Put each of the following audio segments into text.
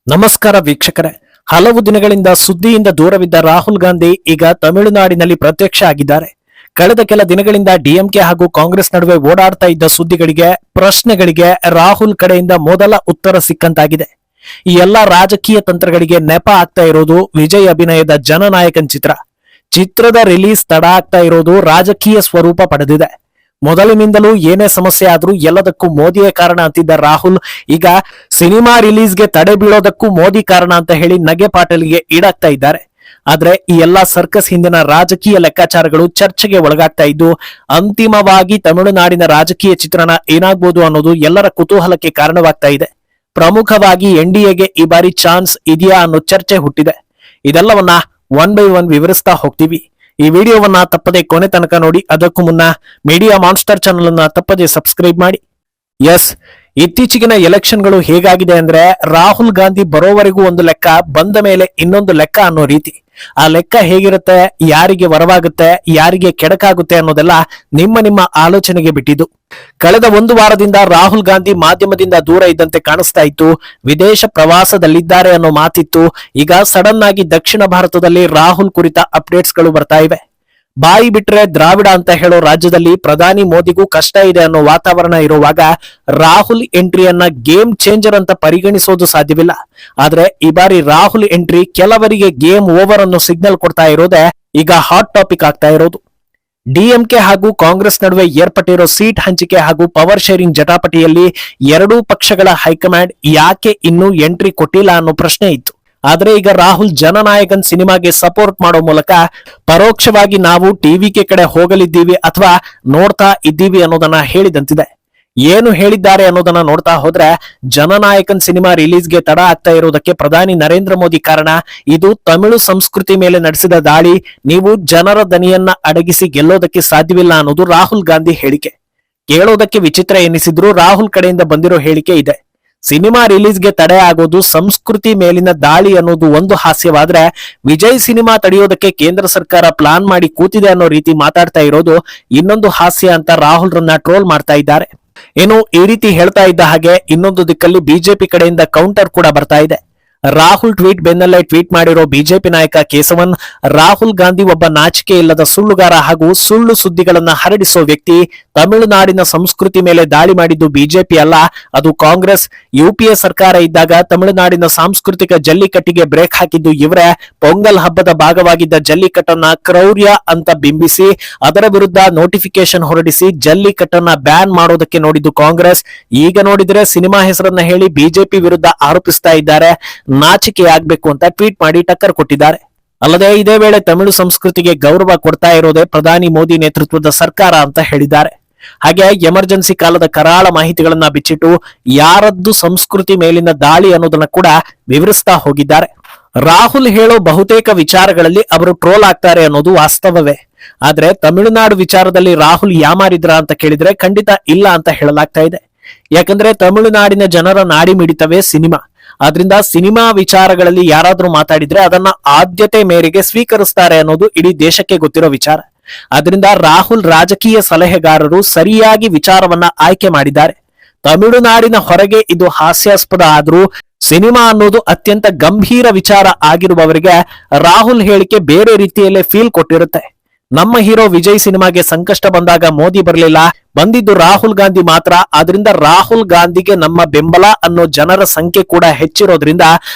ನಮಸ್ಕಾರ ವೀಕ್ಷಕರೇ. ಹಲವು ದಿನಗಳಿಂದ ಸುದ್ದಿಯಿಂದ ದೂರವಿದ್ದ ರಾಹುಲ್ ಗಾಂಧಿ ಈಗ ತಮಿಳುನಾಡಿನಲ್ಲಿ ಪ್ರತ್ಯಕ್ಷ ಆಗಿದ್ದಾರೆ. ಕಳೆದ ಕೆಲ ದಿನಗಳಿಂದ ಡಿಎಂಕೆ ಹಾಗೂ ಕಾಂಗ್ರೆಸ್ ನಡುವೆ ಓಡಾಡ್ತಾ ಇದ್ದ ಸುದ್ದಿಗಳಿಗೆ, ಪ್ರಶ್ನೆಗಳಿಗೆ ರಾಹುಲ್ ಕಡೆಯಿಂದ ಮೊದಲ ಉತ್ತರ ಸಿಕ್ಕಂತಾಗಿದೆ. ಈ ಎಲ್ಲಾ ರಾಜಕೀಯ ತಂತ್ರಗಳಿಗೆ ನೆಪ ಆಗ್ತಾ ಇರೋದು ವಿಜಯ್ ಅಭಿನಯದ ಜನನಾಯಕನ್ ಚಿತ್ರದ ರಿಲೀಸ್ ತಡ ಆಗ್ತಾ ಇರೋದು ರಾಜಕೀಯ ಸ್ವರೂಪ ಪಡೆದಿದೆ. ಮೊದಲಿನಿಂದಲೂ ಏನೇ ಸಮಸ್ಯೆ ಆದ್ರೂ ಎಲ್ಲದಕ್ಕೂ ಮೋದಿಯೇ ಕಾರಣ ಅಂತಿದ್ದ ರಾಹುಲ್ ಈಗ ಸಿನಿಮಾ ರಿಲೀಸ್ಗೆ ತಡೆ ಬೀಳೋದಕ್ಕೂ ಮೋದಿ ಕಾರಣ ಅಂತ ಹೇಳಿ ನಗೆ ಪಾಟಲಿಗೆ ಈಡಾಗ್ತಾ ಇದ್ದಾರೆ. ಆದ್ರೆ ಈ ಎಲ್ಲಾ ಸರ್ಕಸ್ ಹಿಂದಿನ ರಾಜಕೀಯ ಲೆಕ್ಕಾಚಾರಗಳು ಚರ್ಚೆಗೆ ಒಳಗಾಗ್ತಾ ಇದ್ದು, ಅಂತಿಮವಾಗಿ ತಮಿಳುನಾಡಿನ ರಾಜಕೀಯ ಚಿತ್ರಣ ಏನಾಗ್ಬೋದು ಅನ್ನೋದು ಎಲ್ಲರ ಕುತೂಹಲಕ್ಕೆ ಕಾರಣವಾಗ್ತಾ ಇದೆ. ಪ್ರಮುಖವಾಗಿ ಎನ್ಡಿಎಗೆ ಈ ಬಾರಿ ಚಾನ್ಸ್ ಇದೆಯಾ ಅನ್ನೋ ಚರ್ಚೆ ಹುಟ್ಟಿದೆ. ಇದೆಲ್ಲವನ್ನ ಒನ್ ಬೈ ಒನ್ ವಿವರಿಸ್ತಾ ಹೋಗ್ತೀವಿ. ಈ ವಿಡಿಯೋವನ್ನ ತಪ್ಪದೆ ಕೊನೆ ತನಕ ನೋಡಿ. ಅದಕ್ಕೂ ಮುನ್ನ ಮೀಡಿಯಾ ಮಾನ್ಸ್ಟರ್ ಚಾನೆಲ್ ಅನ್ನ ತಪ್ಪದೆ ಸಬ್ಸ್ಕ್ರೈಬ್ ಮಾಡಿ. ಎಸ್, ಇತ್ತೀಚೆಗಿನ ಎಲೆಕ್ಷನ್ಗಳು ಹೇಗಾಗಿದೆ ಅಂದ್ರೆ, ರಾಹುಲ್ ಗಾಂಧಿ ಬರೋವರೆಗೂ ಒಂದು ಲೆಕ್ಕ, ಬಂದ ಮೇಲೆ ಇನ್ನೊಂದು ಲೆಕ್ಕ ಅನ್ನೋ ರೀತಿ. ಆ ಲೆಕ್ಕ ಹೇಗಿರುತ್ತೆ, ಯಾರಿಗೆ ವರವಾಗುತ್ತೆ, ಯಾರಿಗೆ ಕೆಡಕಾಗುತ್ತೆ ಅನ್ನೋದೆಲ್ಲ ನಿಮ್ಮ ಆಲೋಚನೆಗೆ ಬಿಟ್ಟಿದ್ದು. ಕಳೆದ ಒಂದು ವಾರದಿಂದ ರಾಹುಲ್ ಗಾಂಧಿ ಮಾಧ್ಯಮದಿಂದ ದೂರ ಇದ್ದಂತೆ ಕಾಣಿಸ್ತಾ ಇತ್ತು. ವಿದೇಶ ಪ್ರವಾಸದಲ್ಲಿದ್ದಾರೆ ಅನ್ನೋ ಮಾತಿತ್ತು. ಈಗ ಸಡನ್ ಆಗಿ ದಕ್ಷಿಣ ಭಾರತದಲ್ಲಿ ರಾಹುಲ್ ಕುರಿತ ಅಪ್ಡೇಟ್ಸ್ ಗಳು ಬರ್ತಾ ಇವೆ. ಬಾಯಿ ಬಿಟ್ರೆ ದ್ರಾವಿಡ ಅಂತ ಹೇಳೋ ರಾಜ್ಯದಲ್ಲಿ ಪ್ರಧಾನಿ ಮೋದಿಗೂ ಕಷ್ಟ ಇದೆ ಅನ್ನೋ ವಾತಾವರಣ ಇರುವಾಗ ರಾಹುಲ್ ಎಂಟ್ರಿಯನ್ನ ಗೇಮ್ ಚೇಂಜರ್ ಅಂತ ಪರಿಗಣಿಸೋದು ಸಾಧ್ಯವಿಲ್ಲ. ಆದ್ರೆ ಈ ಬಾರಿ ರಾಹುಲ್ ಎಂಟ್ರಿ ಕೆಲವರಿಗೆ ಗೇಮ್ ಓವರ್ ಅನ್ನೋ ಸಿಗ್ನಲ್ ಕೊಡ್ತಾ ಇರೋದೇ ಈಗ ಹಾಟ್ ಟಾಪಿಕ್ ಆಗ್ತಾ ಇರೋದು. ಡಿಎಂಕೆ ಹಾಗೂ ಕಾಂಗ್ರೆಸ್ ನಡುವೆ ಏರ್ಪಟ್ಟಿರೋ ಸೀಟ್ ಹಂಚಿಕೆ ಹಾಗೂ ಪವರ್ ಶೇರಿಂಗ್ ಜಟಾಪಟಿಯಲ್ಲಿ ಎರಡೂ ಪಕ್ಷಗಳ ಹೈಕಮಾಂಡ್ ಯಾಕೆ ಇನ್ನೂ ಎಂಟ್ರಿ ಕೊಟ್ಟಿಲ್ಲ ಅನ್ನೋ ಪ್ರಶ್ನೆ ಇತ್ತು. ಆದ್ರೆ ಈಗ ರಾಹುಲ್ ಜನನಾಯಕನ್ ಸಿನಿಮಾಗೆ ಸಪೋರ್ಟ್ ಮಾಡೋ ಮೂಲಕ ಪರೋಕ್ಷವಾಗಿ ನಾವು ಟಿವಿಕೆ ಕಡೆ ಹೋಗಲಿದ್ದೀವಿ ಅಥವಾ ನೋಡ್ತಾ ಇದ್ದೀವಿ ಅನ್ನೋದನ್ನ ಹೇಳಿದಂತಿದೆ. ಏನು ಹೇಳಿದ್ದಾರೆ ಅನ್ನೋದನ್ನ ನೋಡ್ತಾ ಹೋದ್ರೆ, ಜನನಾಯಕನ್ ಸಿನಿಮಾ ರಿಲೀಸ್ಗೆ ತಡ ಆಗ್ತಾ ಇರೋದಕ್ಕೆ ಪ್ರಧಾನಿ ನರೇಂದ್ರ ಮೋದಿ ಕಾರಣ. ಇದು ತಮಿಳು ಸಂಸ್ಕೃತಿ ಮೇಲೆ ನಡೆಸಿದ ದಾಳಿ. ನೀವು ಜನರ ದನಿಯನ್ನ ಅಡಗಿಸಿ ಗೆಲ್ಲೋದಕ್ಕೆ ಸಾಧ್ಯವಿಲ್ಲ ಅನ್ನೋದು ರಾಹುಲ್ ಗಾಂಧಿ ಹೇಳಿಕೆ. ಕೇಳೋದಕ್ಕೆ ವಿಚಿತ್ರ ಎನಿಸಿದ್ರು ರಾಹುಲ್ ಕಡೆಯಿಂದ ಬಂದಿರೋ ಹೇಳಿಕೆ ಇದೆ. ಸಿನಿಮಾ ರಿಲೀಸ್ಗೆ ತಡೆ ಆಗೋದು ಸಂಸ್ಕೃತಿ ಮೇಲಿನ ದಾಳಿ ಅನ್ನೋದು ಒಂದು ಹಾಸ್ಯವಾದ್ರೆ, ವಿಜಯ್ ಸಿನಿಮಾ ತಡೆಯೋದಕ್ಕೆ ಕೇಂದ್ರ ಸರ್ಕಾರ ಪ್ಲಾನ್ ಮಾಡಿ ಕೂತಿದೆ ಅನ್ನೋ ರೀತಿ ಮಾತಾಡ್ತಾ ಇರೋದು ಇನ್ನೊಂದು ಹಾಸ್ಯ ಅಂತ ರಾಹುಲ್ ರನ್ನ ಟ್ರೋಲ್ ಮಾಡ್ತಾ ಇದ್ದಾರೆ. ಏನು, ಈ ರೀತಿ ಹೇಳ್ತಾ ಇದ್ದ ಹಾಗೆ ಇನ್ನೊಂದು ದಿಕ್ಕಲ್ಲಿ ಬಿಜೆಪಿ ಕಡೆಯಿಂದ ಕೌಂಟರ್ ಕೂಡ ಬರ್ತಾ ಇದೆ. ರಾಹುಲ್ ಟ್ವೀಟ್ ಬೆನ್ನಲ್ಲೇ ಟ್ವೀಟ್ ಮಾಡಿರೋ ಬಿಜೆಪಿ ನಾಯಕ ಕೇಸವನ್, ರಾಹುಲ್ ಗಾಂಧಿ ಒಬ್ಬ ನಾಚಿಕೆ ಇಲ್ಲದ ಸುಳ್ಳುಗಾರ ಹಾಗೂ ಸುಳ್ಳು ಸುದ್ದಿಗಳನ್ನ ಹರಡಿಸೋ ವ್ಯಕ್ತಿ. ತಮಿಳುನಾಡಿನ ಸಂಸ್ಕೃತಿ ಮೇಲೆ ದಾಳಿ ಮಾಡಿದ್ದು ಬಿಜೆಪಿ ಅಲ್ಲ, ಅದು ಕಾಂಗ್ರೆಸ್. ಯುಪಿಎ ಸರ್ಕಾರ ಇದ್ದಾಗ ತಮಿಳುನಾಡಿನ ಸಾಂಸ್ಕೃತಿಕ ಜಲ್ಲಿಕಟ್ಟಿಗೆ ಬ್ರೇಕ್ ಹಾಕಿದ್ದು ಇವರೇ. ಪೊಂಗಲ್ ಹಬ್ಬದ ಭಾಗವಾಗಿದ್ದ ಜಲ್ಲಿಕಟ್ಟನ್ನ ಕ್ರೌರ್ಯ ಅಂತ ಬಿಂಬಿಸಿ ಅದರ ವಿರುದ್ಧ ನೋಟಿಫಿಕೇಶನ್ ಹೊರಡಿಸಿ ಜಲ್ಲಿಕಟ್ಟನ್ನ ಬ್ಯಾನ್ ಮಾಡೋದಕ್ಕೆ ನೋಡಿದ್ದು ಕಾಂಗ್ರೆಸ್. ಈಗ ನೋಡಿದ್ರೆ ಸಿನಿಮಾ ಹೆಸರನ್ನ ಹೇಳಿ ಬಿಜೆಪಿ ವಿರುದ್ಧ ಆರೋಪಿಸ್ತಾ ಇದ್ದಾರೆ. ನಾಚಿಕೆ ಆಗ್ಬೇಕು ಅಂತ ಟ್ವೀಟ್ ಮಾಡಿ ಟಕ್ಕರ್ ಕೊಟ್ಟಿದ್ದಾರೆ. ಅಲ್ಲದೆ ಇದೇ ವೇಳೆ ತಮಿಳು ಸಂಸ್ಕೃತಿಗೆ ಗೌರವ ಕೊಡ್ತಾ ಇರೋದೇ ಪ್ರಧಾನಿ ಮೋದಿ ನೇತೃತ್ವದ ಸರ್ಕಾರ ಅಂತ ಹೇಳಿದ್ದಾರೆ. ಹಾಗೆ ಎಮರ್ಜೆನ್ಸಿ ಕಾಲದ ಕರಾಳ ಮಾಹಿತಿಗಳನ್ನ ಬಿಚ್ಚಿಟ್ಟು ಯಾರದ್ದು ಸಂಸ್ಕೃತಿ ಮೇಲಿನ ದಾಳಿ ಅನ್ನೋದನ್ನ ಕೂಡ ವಿವರಿಸ್ತಾ ಹೋಗಿದ್ದಾರೆ. ರಾಹುಲ್ ಹೇಳೋ ಬಹುತೇಕ ವಿಚಾರಗಳಲ್ಲಿ ಅವರು ಟ್ರೋಲ್ ಆಗ್ತಾರೆ ಅನ್ನೋದು ವಾಸ್ತವವೇ. ಆದ್ರೆ ತಮಿಳುನಾಡು ವಿಚಾರದಲ್ಲಿ ರಾಹುಲ್ ಯಾಮಾರಿದ್ರ ಅಂತ ಕೇಳಿದ್ರೆ ಖಂಡಿತ ಇಲ್ಲ ಅಂತ ಹೇಳಲಾಗ್ತಾ ಇದೆ. ಯಾಕಂದ್ರೆ ತಮಿಳುನಾಡಿನ ಜನರ ನಾಡಿ ಮಿಡಿತವೇ ಸಿನಿಮಾ. ಆದ್ರಿಂದ ಸಿನಿಮಾ ವಿಚಾರಗಳಲ್ಲಿ ಯಾರಾದ್ರೂ ಮಾತಾಡಿದ್ರೆ ಅದನ್ನ ಆದ್ಯತೆ ಮೇರೆಗೆ ಸ್ವೀಕರಿಸ್ತಾರೆ ಅನ್ನೋದು ಇಡೀ ದೇಶಕ್ಕೆ ಗೊತ್ತಿರೋ ವಿಚಾರ. ಆದ್ರಿಂದ ರಾಹುಲ್ ರಾಜಕೀಯ ಸಲಹೆಗಾರರು ಸರಿಯಾಗಿ ವಿಚಾರವನ್ನ ಆಯ್ಕೆ ಮಾಡಿದ್ದಾರೆ. ತಮಿಳುನಾಡಿನ ಹೊರಗೆ ಇದು ಹಾಸ್ಯಾಸ್ಪದ ಆದ್ರೂ ಸಿನಿಮಾ ಅನ್ನೋದು ಅತ್ಯಂತ ಗಂಭೀರ ವಿಚಾರ ಆಗಿರುವವರಿಗೆ ರಾಹುಲ್ ಹೇಳಿಕೆ ಬೇರೆ ರೀತಿಯಲ್ಲೇ ಫೀಲ್ ಕೊಟ್ಟಿರುತ್ತೆ. ನಮ್ಮ ಹೀರೋ ವಿಜಯ್ ಸಿನಿಮಾಗೆ ಸಂಕಷ್ಟ ಬಂದಾಗ ಮೋದಿ ಬರಲಿಲ್ಲ, ಬಂದಿದ್ದು ರಾಹುಲ್ ಗಾಂಧಿ ಮಾತ್ರ. ಆದ್ರಿಂದ ರಾಹುಲ್ ಗಾಂಧಿಗೆ ನಮ್ಮ ಬೆಂಬಲ ಅನ್ನೋ ಜನರ ಸಂಖ್ಯೆ ಕೂಡ ಹೆಚ್ಚಿರೋದ್ರಿಂದ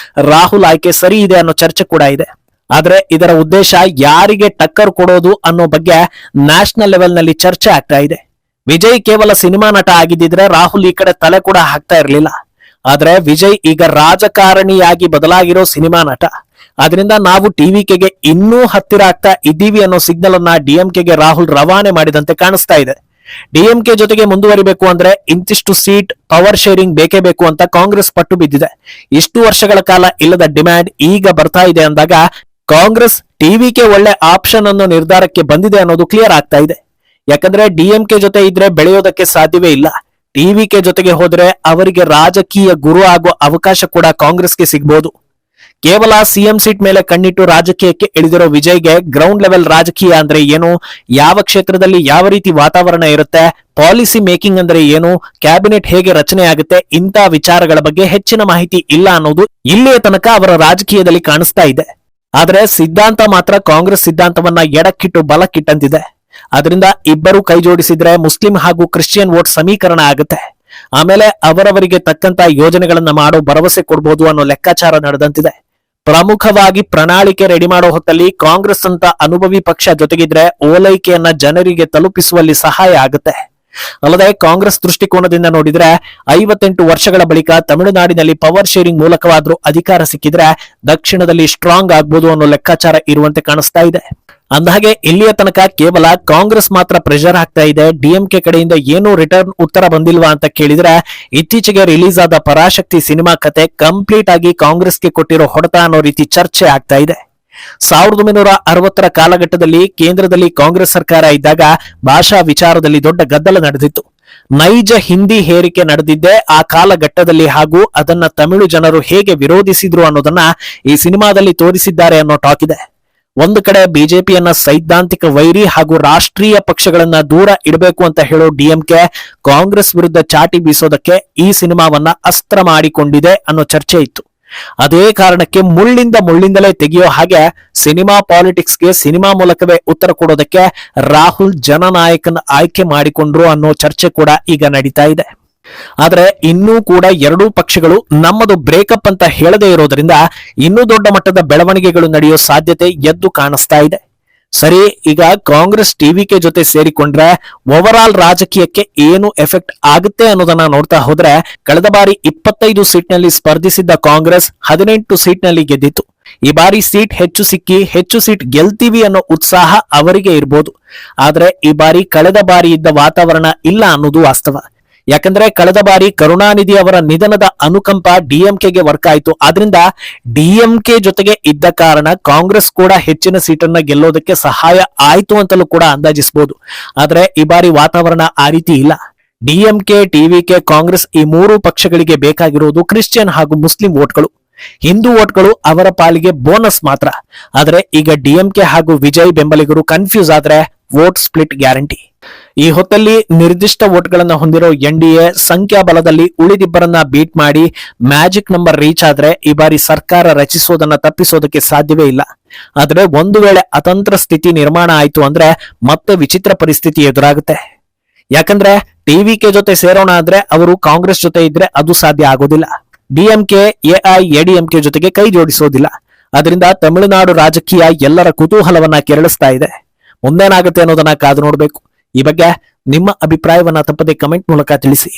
ರಾಹುಲ್ ಆಯ್ಕೆ ಸರಿ ಇದೆ ಅನ್ನೋ ಚರ್ಚೆ ಕೂಡ ಇದೆ. ಆದ್ರೆ ಇದರ ಉದ್ದೇಶ ಯಾರಿಗೆ ಟಕ್ಕರ್ ಕೊಡೋದು ಅನ್ನೋ ಬಗ್ಗೆ ನ್ಯಾಷನಲ್ ಲೆವೆಲ್ ನಲ್ಲಿ ಚರ್ಚೆ ಆಗ್ತಾ ಇದೆ. ವಿಜಯ್ ಕೇವಲ ಸಿನಿಮಾ ನಟ ಆಗಿದ್ದಿದ್ರೆ ರಾಹುಲ್ ಈ ಕಡೆ ತಲೆ ಕೂಡ ಹಾಕ್ತಾ ಇರಲಿಲ್ಲ. ಆದ್ರೆ ವಿಜಯ್ ಈಗ ರಾಜಕಾರಣಿಯಾಗಿ ಬದಲಾಗಿರೋ ಸಿನಿಮಾ ನಟ. ಆದ್ರಿಂದ ನಾವು ಟಿವಿಕೆಗೆ ಇನ್ನೂ ಹತ್ತಿರ ಆಗ್ತಾ ಇದ್ದೀವಿ ಅನ್ನೋ ಸಿಗ್ನಲ್ ಅನ್ನ ಡಿಎಂಕೆಗೆ ರಾಹುಲ್ ರವಾನೆ ಮಾಡಿದಂತೆ ಕಾಣಿಸ್ತಾ ಇದೆ. ಡಿಎಂಕೆ ಜೊತೆಗೆ ಮುಂದುವರಿಬೇಕು ಅಂದ್ರೆ ಇಂತಿಷ್ಟು ಸೀಟ್ ಪವರ್ ಶೇರಿಂಗ್ ಬೇಕೇ ಬೇಕು ಅಂತ ಕಾಂಗ್ರೆಸ್ ಪಟ್ಟು ಬಿದ್ದಿದೆ. ಇಷ್ಟು ವರ್ಷಗಳ ಕಾಲ ಇಲ್ಲದ ಡಿಮ್ಯಾಂಡ್ ಈಗ ಬರ್ತಾ ಇದೆ ಅಂದಾಗ ಕಾಂಗ್ರೆಸ್ ಟಿವಿಕೆ ಒಳ್ಳೆ ಆಪ್ಷನ್ ಅನ್ನೋ ನಿರ್ಧಾರಕ್ಕೆ ಬಂದಿದೆ ಅನ್ನೋದು ಕ್ಲಿಯರ್ ಆಗ್ತಾ ಇದೆ. ಯಾಕಂದ್ರೆ ಡಿಎಂಕೆ ಜೊತೆ ಇದ್ರೆ ಬೆಳೆಯೋದಕ್ಕೆ ಸಾಧ್ಯವೇ ಇಲ್ಲ. ಟಿವಿಕೆ ಜೊತೆಗೆ ಹೋದ್ರೆ ಅವರಿಗೆ ರಾಜಕೀಯ ಗುರು ಆಗೋ ಅವಕಾಶ ಕೂಡ ಕಾಂಗ್ರೆಸ್ಗೆ ಸಿಗ್ಬೋದು. ಕೇವಲ ಸಿಎಂ ಸೀಟ್ ಮೇಲೆ ಕಣ್ಣಿಟ್ಟು ರಾಜಕೀಯಕ್ಕೆ ಇಳಿದಿರೋ ವಿಜಯ್ಗೆ ಗ್ರೌಂಡ್ ಲೆವೆಲ್ ರಾಜಕೀಯ ಅಂದ್ರೆ ಏನು, ಯಾವ ಕ್ಷೇತ್ರದಲ್ಲಿ ಯಾವ ರೀತಿ ವಾತಾವರಣ ಇರುತ್ತೆ, ಪಾಲಿಸಿ ಮೇಕಿಂಗ್ ಅಂದ್ರೆ ಏನು, ಕ್ಯಾಬಿನೆಟ್ ಹೇಗೆ ರಚನೆ ಆಗುತ್ತೆ, ಇಂಥ ವಿಚಾರಗಳ ಬಗ್ಗೆ ಹೆಚ್ಚಿನ ಮಾಹಿತಿ ಇಲ್ಲ ಅನ್ನೋದು ಇಲ್ಲಿಯ ತನಕ ಅವರ ರಾಜಕೀಯದಲ್ಲಿ ಕಾಣಿಸ್ತಾ ಇದೆ. ಆದ್ರೆ ಸಿದ್ಧಾಂತ ಮಾತ್ರ ಕಾಂಗ್ರೆಸ್ ಸಿದ್ಧಾಂತವನ್ನ ಎಡಕ್ಕಿಟ್ಟು ಬಲಕ್ಕಿಟ್ಟಂತಿದೆ. ಅದರಿಂದ ಇಬ್ಬರು ಕೈ ಜೋಡಿಸಿದ್ರೆ ಮುಸ್ಲಿಂ ಹಾಗೂ ಕ್ರಿಶ್ಚಿಯನ್ ವೋಟ್ ಸಮೀಕರಣ ಆಗುತ್ತೆ. ಆಮೇಲೆ ಅವರವರಿಗೆ ತಕ್ಕಂತ ಯೋಜನೆಗಳನ್ನ ಮಾಡೋ ಭರವಸೆ ಕೊಡ್ಬೋದು ಅನ್ನೋ ಲೆಕ್ಕಾಚಾರ ನಡೆದಂತಿದೆ. ಪ್ರಮುಖವಾಗಿ ಪ್ರಣಾಳಿಕೆ ರೆಡಿ ಮಾಡೋ ಹೊತ್ತಲ್ಲಿ ಕಾಂಗ್ರೆಸ್ ಅಂತ ಅನುಭವಿ ಪಕ್ಷ ಜೊತೆಗಿದ್ರೆ ಓಲೈಕೆಯನ್ನ ಜನರಿಗೆ ತಲುಪಿಸುವಲ್ಲಿ ಸಹಾಯ ಆಗುತ್ತೆ. ಅಲ್ಲದೆ ಕಾಂಗ್ರೆಸ್ ದೃಷ್ಟಿಕೋನದಿಂದ ನೋಡಿದ್ರೆ 58 ವರ್ಷಗಳ ಬಳಿಕ ತಮಿಳುನಾಡಿನಲ್ಲಿ ಪವರ್ ಶೇರಿಂಗ್ ಮೂಲಕವಾದ್ರೂ ಅಧಿಕಾರ ಸಿಕ್ಕಿದ್ರೆ ದಕ್ಷಿಣದಲ್ಲಿ ಸ್ಟ್ರಾಂಗ್ ಆಗ್ಬೋದು ಅನ್ನೋ ಲೆಕ್ಕಾಚಾರ ಇರುವಂತೆ ಕಾಣಿಸ್ತಾ ಇದೆ. ಅಂದಹಾಗೆ ಇಲ್ಲಿಯ ತನಕ ಕೇವಲ ಕಾಂಗ್ರೆಸ್ ಮಾತ್ರ ಪ್ರೆಷರ್ ಆಗ್ತಾ ಇದೆ, ಡಿಎಂಕೆ ಕಡೆಯಿಂದ ಏನೂ ರಿಟರ್ನ್ ಉತ್ತರ ಬಂದಿಲ್ವಾ ಅಂತ ಕೇಳಿದ್ರೆ ಇತ್ತೀಚೆಗೆ ರಿಲೀಸ್ ಆದ ಪರಾಶಕ್ತಿ ಸಿನಿಮಾ ಕತೆ ಕಂಪ್ಲೀಟ್ ಆಗಿ ಕಾಂಗ್ರೆಸ್ಗೆ ಕೊಟ್ಟಿರೋ ಹೊಡೆತ ಅನ್ನೋ ರೀತಿ ಚರ್ಚೆ ಆಗ್ತಾ ಇದೆ. 1960ರ ಕಾಲಘಟ್ಟದಲ್ಲಿ ಕೇಂದ್ರದಲ್ಲಿ ಕಾಂಗ್ರೆಸ್ ಸರ್ಕಾರ ಇದ್ದಾಗ ಭಾಷಾ ವಿಚಾರದಲ್ಲಿ ದೊಡ್ಡ ಗದ್ದಲ ನಡೆದಿತ್ತು. ನೈಜ ಹಿಂದಿ ಹೇರಿಕೆ ನಡೆದಿದ್ದೇ ಆ ಕಾಲಘಟ್ಟದಲ್ಲಿ ಹಾಗೂ ಅದನ್ನ ತಮಿಳು ಜನರು ಹೇಗೆ ವಿರೋಧಿಸಿದ್ರು ಅನ್ನೋದನ್ನ ಈ ಸಿನಿಮಾದಲ್ಲಿ ತೋರಿಸಿದ್ದಾರೆ ಅನ್ನೋ ಟಾಕ್ ಇದೆ. ಒಂದು ಕಡೆ ಬಿಜೆಪಿಯನ್ನ ಸೈದ್ಧಾಂತಿಕ ವೈರಿ ಹಾಗೂ ರಾಷ್ಟ್ರೀಯ ಪಕ್ಷಗಳನ್ನ ದೂರ ಇಡಬೇಕು ಅಂತ ಹೇಳೋ ಡಿಎಂಕೆ ಕಾಂಗ್ರೆಸ್ ವಿರುದ್ಧ ಚಾಟಿ ಬೀಸೋದಕ್ಕೆ ಈ ಸಿನಿಮಾವನ್ನ ಅಸ್ತ್ರ ಮಾಡಿಕೊಂಡಿದೆ ಅನ್ನೋ ಚರ್ಚೆ ಇತ್ತು. ಅದೇ ಕಾರಣಕ್ಕೆ ಮುಳ್ಳಿಂದಲೇ ತೆಗೆಯೋ ಹಾಗೆ ಸಿನಿಮಾ ಪಾಲಿಟಿಕ್ಸ್ಗೆ ಸಿನಿಮಾ ಮೂಲಕವೇ ಉತ್ತರ ಕೊಡೋದಕ್ಕೆ ರಾಹುಲ್ ಜನನಾಯಕನ ಆಯ್ಕೆ ಮಾಡಿಕೊಂಡ್ರು ಅನ್ನೋ ಚರ್ಚೆ ಕೂಡ ಈಗ ನಡೀತಾ ಇದೆ. ಆದ್ರೆ ಇನ್ನೂ ಕೂಡ ಎರಡೂ ಪಕ್ಷಗಳು ನಮ್ಮದು ಬ್ರೇಕಪ್ ಅಂತ ಹೇಳದೇ ಇರೋದ್ರಿಂದ ಇನ್ನೂ ದೊಡ್ಡ ಮಟ್ಟದ ಬೆಳವಣಿಗೆಗಳು ನಡೆಯೋ ಸಾಧ್ಯತೆ ಎದ್ದು ಕಾಣಿಸ್ತಾ ಇದೆ. ಸರಿ, ಈಗ ಕಾಂಗ್ರೆಸ್ ಟಿವಿಕೆ ಜೊತೆ ಸೇರಿಕೊಂಡ್ರೆ ಓವರ್ ಆಲ್ ರಾಜಕೀಯಕ್ಕೆ ಏನು ಎಫೆಕ್ಟ್ ಆಗುತ್ತೆ ಅನ್ನೋದನ್ನ ನೋಡ್ತಾ ಹೋದ್ರೆ ಕಳೆದ ಬಾರಿ 25 ಸೀಟ್ನಲ್ಲಿ ಸ್ಪರ್ಧಿಸಿದ್ದ ಕಾಂಗ್ರೆಸ್ 18 ಸೀಟ್ನಲ್ಲಿ ಗೆದ್ದಿತ್ತು. ಈ ಬಾರಿ ಸೀಟ್ ಹೆಚ್ಚು ಸಿಕ್ಕಿ ಹೆಚ್ಚು ಸೀಟ್ ಗೆಲ್ತೀವಿ ಅನ್ನೋ ಉತ್ಸಾಹ ಅವರಿಗೆ ಇರ್ಬೋದು. ಆದ್ರೆ ಈ ಬಾರಿ ಕಳೆದ ಬಾರಿ ಇದ್ದ ವಾತಾವರಣ ಇಲ್ಲ ಅನ್ನೋದು ವಾಸ್ತವ. ಯಾಕಂದ್ರೆ ಕಳೆದ ಬಾರಿ ಕರುಣಾನಿಧಿ ಅವರ ನಿಧನದ ಅನುಕಂಪ ಡಿಎಂಕೆಗೆ ವರ್ಕ್ ಆಯಿತು. ಆದ್ರಿಂದ ಡಿಎಂಕೆ ಜೊತೆಗೆ ಇದ್ದ ಕಾರಣ ಕಾಂಗ್ರೆಸ್ ಕೂಡ ಹೆಚ್ಚಿನ ಸೀಟನ್ನ ಗೆಲ್ಲೋದಕ್ಕೆ ಸಹಾಯ ಆಯ್ತು ಅಂತಲೂ ಕೂಡ ಅಂದಾಜಿಸಬಹುದು. ಆದ್ರೆ ಈ ಬಾರಿ ವಾತಾವರಣ ಆ ರೀತಿ ಇಲ್ಲ. ಡಿಎಂಕೆ, ಟಿವಿಕೆ, ಕಾಂಗ್ರೆಸ್ ಈ ಮೂರು ಪಕ್ಷಗಳಿಗೆ ಬೇಕಾಗಿರುವುದು ಕ್ರಿಶ್ಚಿಯನ್ ಹಾಗೂ ಮುಸ್ಲಿಂ ವೋಟ್ಗಳು. ಹಿಂದೂ ವೋಟ್ಗಳು ಅವರ ಪಾಲಿಗೆ ಬೋನಸ್ ಮಾತ್ರ. ಆದ್ರೆ ಈಗ ಡಿಎಂಕೆ ಹಾಗೂ ವಿಜಯ್ ಬೆಂಬಲಿಗರು ಕನ್ಫ್ಯೂಸ್ ಆದ್ರೆ ವೋಟ್ ಸ್ಪ್ಲಿಟ್ ಗ್ಯಾರಂಟಿ. ಈ ಹೊತ್ತಲ್ಲಿ ನಿರ್ದಿಷ್ಟ ವೋಟ್ಗಳನ್ನ ಹೊಂದಿರೋ ಎನ್ಡಿಎ ಸಂಖ್ಯಾಬಲದಲ್ಲಿ ಉಳಿದಿಬ್ಬರನ್ನ ಬೀಟ್ ಮಾಡಿ ಮ್ಯಾಜಿಕ್ ನಂಬರ್ ರೀಚ್ ಆದ್ರೆ ಈ ಬಾರಿ ಸರ್ಕಾರ ರಚಿಸೋದನ್ನ ತಪ್ಪಿಸೋದಕ್ಕೆ ಸಾಧ್ಯವೇ ಇಲ್ಲ. ಆದ್ರೆ ಒಂದು ವೇಳೆ ಅತಂತ್ರ ಸ್ಥಿತಿ ನಿರ್ಮಾಣ ಆಯ್ತು ಅಂದ್ರೆ ಮತ್ತೆ ವಿಚಿತ್ರ ಪರಿಸ್ಥಿತಿ ಎದುರಾಗುತ್ತೆ. ಯಾಕಂದ್ರೆ ಟಿವಿಕೆ ಜೊತೆ ಸೇರೋಣ ಅಂದ್ರೆ ಅವರು ಕಾಂಗ್ರೆಸ್ ಜೊತೆ ಇದ್ರೆ ಅದು ಸಾಧ್ಯ ಆಗೋದಿಲ್ಲ. ಡಿಎಂಕೆ ಎಐಎಡಿಎಂಕೆ ಜೊತೆಗೆ ಕೈ ಜೋಡಿಸೋದಿಲ್ಲ. ಅದರಿಂದ ತಮಿಳುನಾಡು ರಾಜಕೀಯ ಎಲ್ಲರ ಕುತೂಹಲವನ್ನ ಕೆರಳಿಸ್ತಾ ಇದೆ. ಮುಂದೇನಾಗುತ್ತೆ ಅನ್ನೋದನ್ನ ಕಾದು ನೋಡ್ಬೇಕು. ಈ ಬಗ್ಗೆ ನಿಮ್ಮ ಅಭಿಪ್ರಾಯವನ್ನ ತಪ್ಪದೆ ಕಮೆಂಟ್ ಮೂಲಕ ತಿಳಿಸಿ.